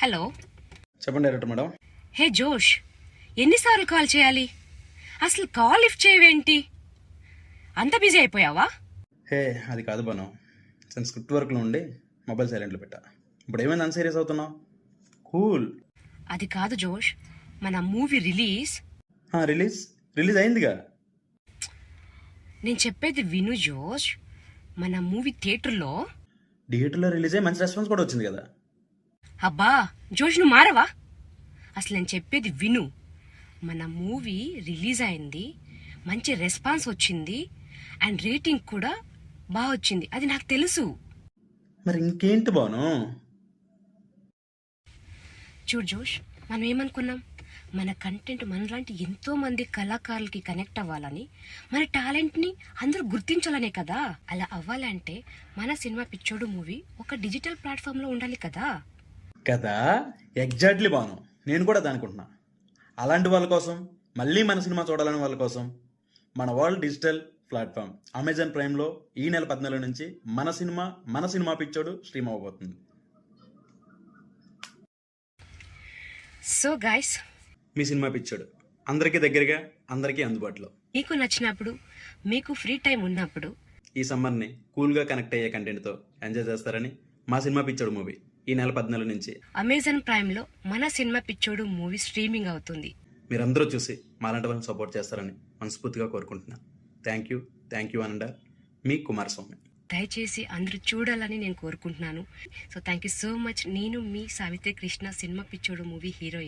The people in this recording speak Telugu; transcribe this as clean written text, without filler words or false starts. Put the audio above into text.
హలో. చెప్పండి డైరెక్టర్ మేడం. హే జోష్, ఎన్నిసార్లు కాల్ చేయాలి? అసలు కాల్ లిఫ్ట్ చేయవేంటి? అంత బిజీ అయిపోయావా? హే అది కాదు బాను, స్క్రిప్ట్ వర్క్లో ఉండి మొబైల్ సైలెంట్లో పెట్టా. ఇప్పుడు ఏమైంది అన్ సీరియస్ అవుతున్నావు? కూల్. అది కాదు జోష్, మన మూవీ రిలీజ్. రిలీజ్ అయిందిగా. నేను చెప్పేది విను జోష్. మన మూవీ థియేటర్లో రిలీజ్ అయ్యి మంచి రెస్పాన్స్ కూడా వచ్చింది కదా. అబ్బా జోష్, నువ్వు మారవా? అసలు నేను చెప్పేది విను. మన మూవీ రిలీజ్ అయింది, మంచి రెస్పాన్స్ వచ్చింది, అండ్ రేటింగ్ కూడా బాగా వచ్చింది. అది నాకు తెలుసు. మరి ఇంకేంటి బాను? చూడు జోష్, మనం ఏమనుకున్నాం, మన కంటెంట్ మనలాంటి ఎంతో మంది కళాకారులకి కనెక్ట్ అవ్వాలని, మన టాలెంట్ని అందరూ గుర్తించాలనే కదా. అలా అవ్వాలంటే మన సినిమా పిచ్చోడు మూవీ ఒక డిజిటల్ ప్లాట్ఫామ్లో ఉండాలి కదా. కదా, ఎగ్జాక్ట్లీ బాను, నేను కూడా అనుకుంటున్నా. అలాంటి వాళ్ళ కోసం, మళ్ళీ మన సినిమా చూడాలని వాళ్ళ కోసం మన వరల్డ్ డిజిటల్ ప్లాట్ఫామ్ అమెజాన్ ప్రైమ్లో ఈ నెల 14 నుంచి మన సినిమా పిచ్చోడు స్ట్రీమ్ అవ్వబోతుంది. సో గైస్, మీ సినిమా పిచ్చోడు అందరికీ దగ్గరగా, అందరికీ అందుబాటులో. మీకు నచ్చినప్పుడు, మీకు ఫ్రీ టైం ఉన్నప్పుడు ఈ సమ్మర్ని కూల్గా కనెక్ట్ అయ్యే కంటెంట్తో ఎంజాయ్ చేస్తారని మా సినిమా పిచ్చోడు మూవీ ఈ నెల 14 నుంచి అమెజాన్ ప్రైమ్లో మన సినిమా పిచ్చోడు మూవీ స్ట్రీమింగ్ అవుతుంది. మీరందరూ చూసి మాలాంటి వాళ్ళని సపోర్ట్ చేస్తారని మనస్ఫూర్తిగా కోరుకుంటున్నాను. థ్యాంక్ యూ అనండా, మీ కుమారస్వామి. దయచేసి అందరూ చూడాలని నేను కోరుకుంటున్నాను. So thank you so much. నేను మీ సావిత్రి కృష్ణ, సినిమా పిచ్చోడు మూవీ హీరోయిన్.